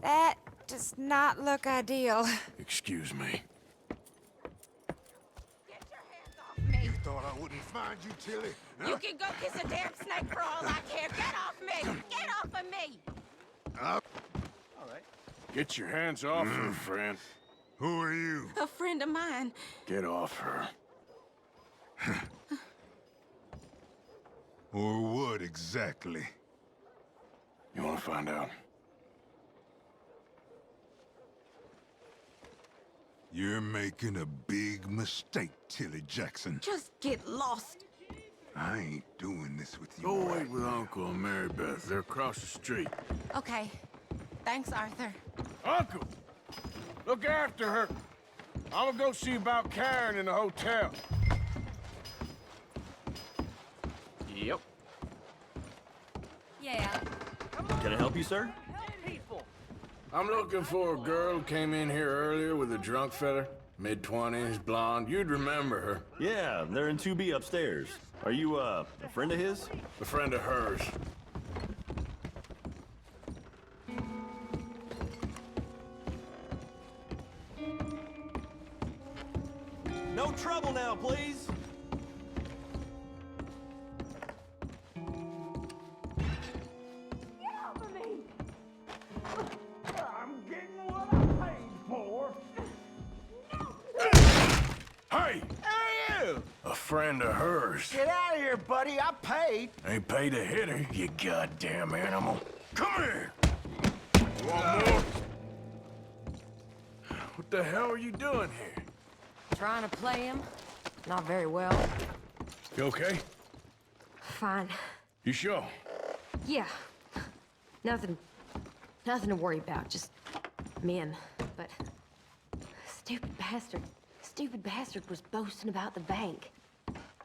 I: That does not look ideal.
B: Excuse me.
H: You thought I wouldn't find you, Tilly?
N: You can go kiss a damn snake for all I care. Get off me! Get off of me!
H: All
B: right. Get your hands off her, friend.
H: Who are you?
O: A friend of mine.
B: Get off her.
H: Or what exactly?
B: You want to find out?
H: You're making a big mistake, Tilly Jackson.
O: Just get lost.
H: I ain't doing this with you.
B: Go wait with Uncle and Mary Beth. They're across the street.
O: Okay. Thanks, Arthur.
B: Uncle! Look after her. I'm gonna go see about Karen in the hotel.
L: Yep.
I: Yeah.
Q: Can I help you, sir?
B: I'm looking for a girl who came in here earlier with a drunk fella. Mid-20s, blonde. You'd remember her.
Q: Yeah, they're in 2B upstairs. Are you, a friend of his?
B: A friend of hers.
Q: No trouble now, please.
B: Hey! A friend of hers.
J: Get out of here, buddy. I paid.
B: Ain't paid to hit her, you goddamn animal. Come here! One more. What the hell are you doing here?
M: Trying to play him? Not very well.
B: You okay?
M: Fine.
B: You sure?
M: Yeah. Nothing to worry about. Just men. But stupid bastard was boasting about the bank.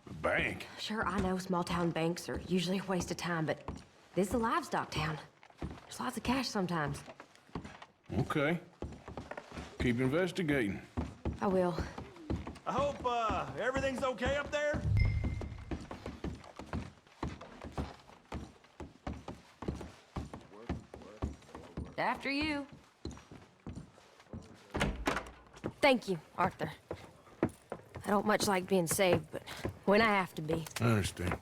B: The bank?
M: Sure, I know small town banks are usually a waste of time, but this is a livestock town. There's lots of cash sometimes.
B: Okay. Keep investigating.
M: I will.
Q: I hope, everything's okay up there?
M: After you. Thank you, Arthur. I don't much like being saved, but when I have to be.
B: I understand.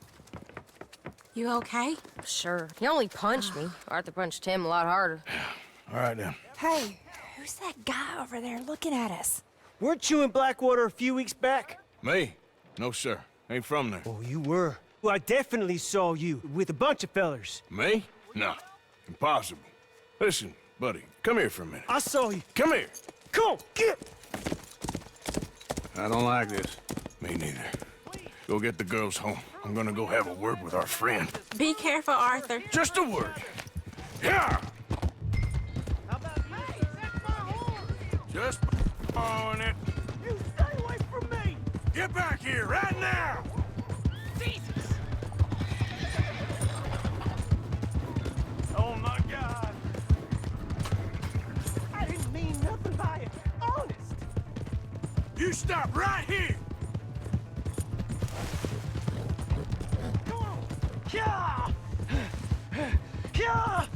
O: You okay?
M: Sure. He only punched me. Arthur punched him a lot harder.
B: All right, then.
I: Hey, who's that guy over there looking at us?
R: Weren't you in Blackwater a few weeks back?
B: Me? No, sir. Ain't from there.
R: Oh, you were. Well, I definitely saw you with a bunch of fellers.
B: Me? No. Impossible. Listen, buddy, come here for a minute.
R: I saw you.
B: Come here.
R: Come on, get!
B: I don't like this. Me neither. Go get the girls home. I'm gonna go have a word with our friend.
O: Be careful, Arthur.
B: Just a word. Yeah! Just on it.
R: You stay away from me!
B: Get back here right now!
R: Jesus!
B: Oh my God!
R: I didn't mean nothing by it. Honest!
B: You stop right here!
R: Come on! Kya! Kya!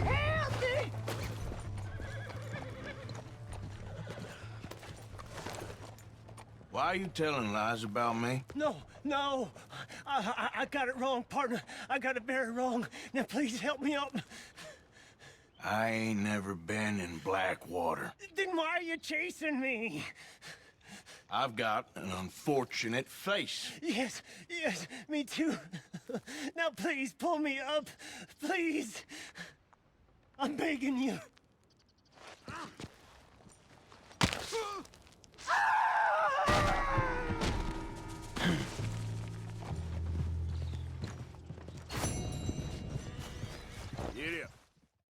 R: Help me!
B: Why are you telling lies about me?
R: No. I got it wrong, partner. I got it very wrong. Now please help me up.
B: I ain't never been in Blackwater.
R: Then why are you chasing me?
B: I've got an unfortunate face.
R: Yes, me too. Now please pull me up. Please. I'm begging you.